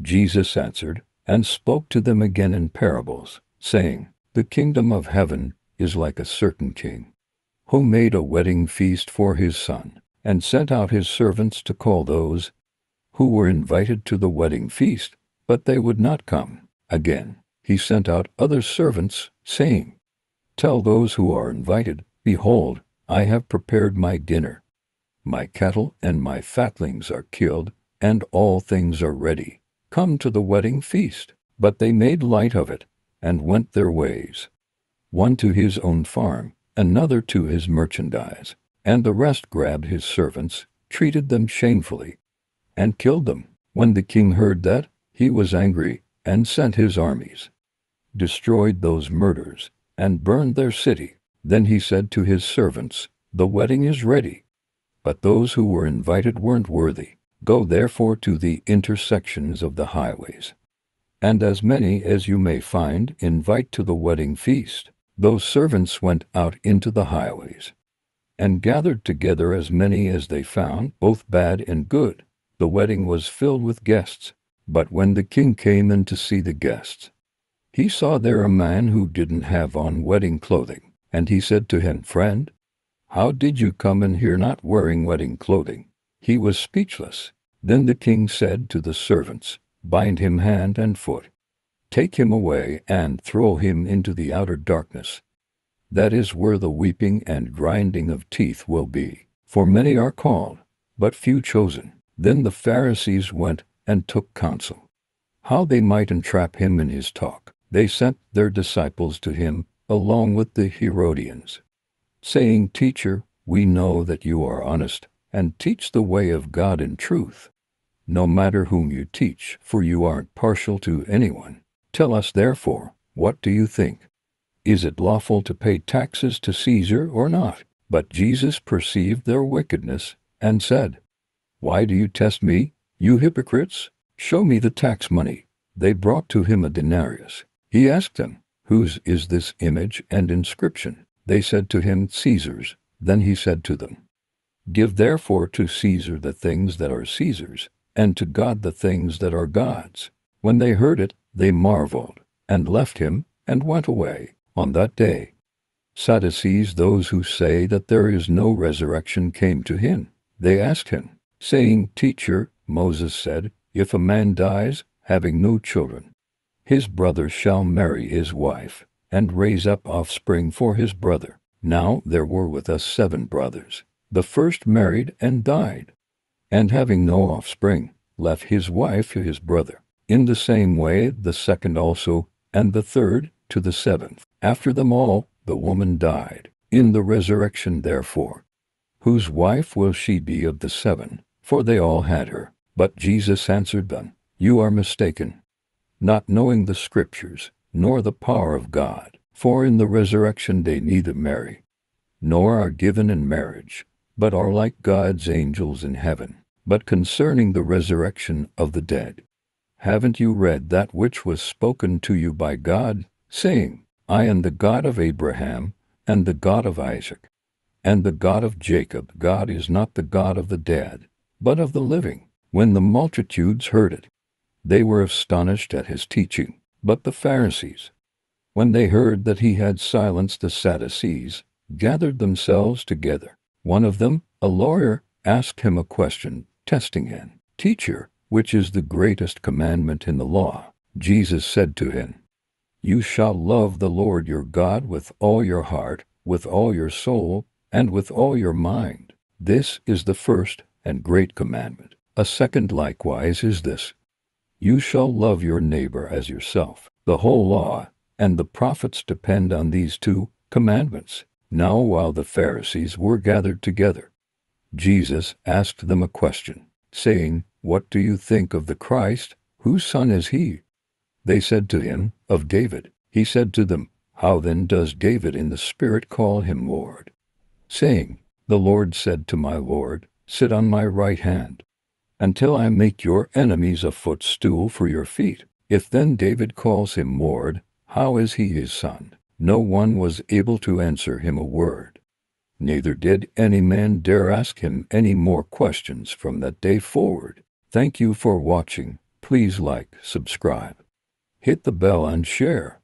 Jesus answered, and spoke to them again in parables, saying, The kingdom of heaven is like a certain king, who made a wedding feast for his son, and sent out his servants to call those who were invited to the wedding feast, but they would not come. Again, he sent out other servants, saying, Tell those who are invited, Behold, I have prepared my dinner. My cattle and my fatlings are killed, and all things are ready. Come to the wedding feast. But they made light of it, and went their ways, one to his own farm, another to his merchandise, and the rest grabbed his servants, treated them shamefully, and killed them. When the king heard that, he was angry, and sent his armies, destroyed those murderers, and burned their city. Then he said to his servants, The wedding is ready, but those who were invited weren't worthy. Go therefore to the intersections of the highways, and as many as you may find, invite to the wedding feast. Those servants went out into the highways, and gathered together as many as they found, both bad and good. The wedding was filled with guests. But when the king came in to see the guests, he saw there a man who didn't have on wedding clothing. And he said to him, Friend, how did you come in here not wearing wedding clothing? He was speechless. Then the king said to the servants, Bind him hand and foot, take him away and throw him into the outer darkness. That is where the weeping and grinding of teeth will be. For many are called, but few chosen. Then the Pharisees went and took counsel, how they might entrap him in his talk. They sent their disciples to him, along with the Herodians, saying, Teacher, we know that you are honest, and teach the way of God in truth, no matter whom you teach, for you aren't partial to anyone. Tell us therefore, what do you think? Is it lawful to pay taxes to Caesar or not? But Jesus perceived their wickedness, and said, Why do you test me, you hypocrites? Show me the tax money. They brought to him a denarius. He asked them, Whose is this image and inscription? They said to him, Caesar's. Then he said to them, Give therefore to Caesar the things that are Caesar's, and to God the things that are God's. When they heard it, they marveled, and left him, and went away. On that day, Sadducees, those who say that there is no resurrection, came to him. They asked him, saying, Teacher, Moses said, If a man dies, having no children, his brother shall marry his wife, and raise up offspring for his brother. Now there were with us 7 brothers. The first married and died, and having no offspring, left his wife to his brother. In the same way the second also, and the third to the 7th. After them all, the woman died. In the resurrection therefore, whose wife will she be of the 7? For they all had her. But Jesus answered them, You are mistaken, not knowing the Scriptures, nor the power of God. For in the resurrection they neither marry, nor are given in marriage, but are like God's angels in heaven. But concerning the resurrection of the dead, haven't you read that which was spoken to you by God, saying, I am the God of Abraham, and the God of Isaac, and the God of Jacob? God is not the God of the dead, but of the living. When the multitudes heard it, they were astonished at his teaching. But the Pharisees, when they heard that he had silenced the Sadducees, gathered themselves together. One of them, a lawyer, asked him a question, testing him, Teacher, which is the greatest commandment in the law? Jesus said to him, You shall love the Lord your God with all your heart, with all your soul, and with all your mind. This is the first and great commandment. A second likewise is this, You shall love your neighbor as yourself. The whole law and the prophets depend on these 2 commandments. Now while the Pharisees were gathered together, Jesus asked them a question, saying, What do you think of the Christ? Whose son is he? They said to him, Of David. He said to them, How then does David in the Spirit call him Lord, saying, The Lord said to my Lord, Sit on my right hand, until I make your enemies a footstool for your feet? If then David calls him Lord, how is he his son? No one was able to answer him a word. Neither did any man dare ask him any more questions from that day forward. Thank you for watching. Please like, subscribe, hit the bell and share.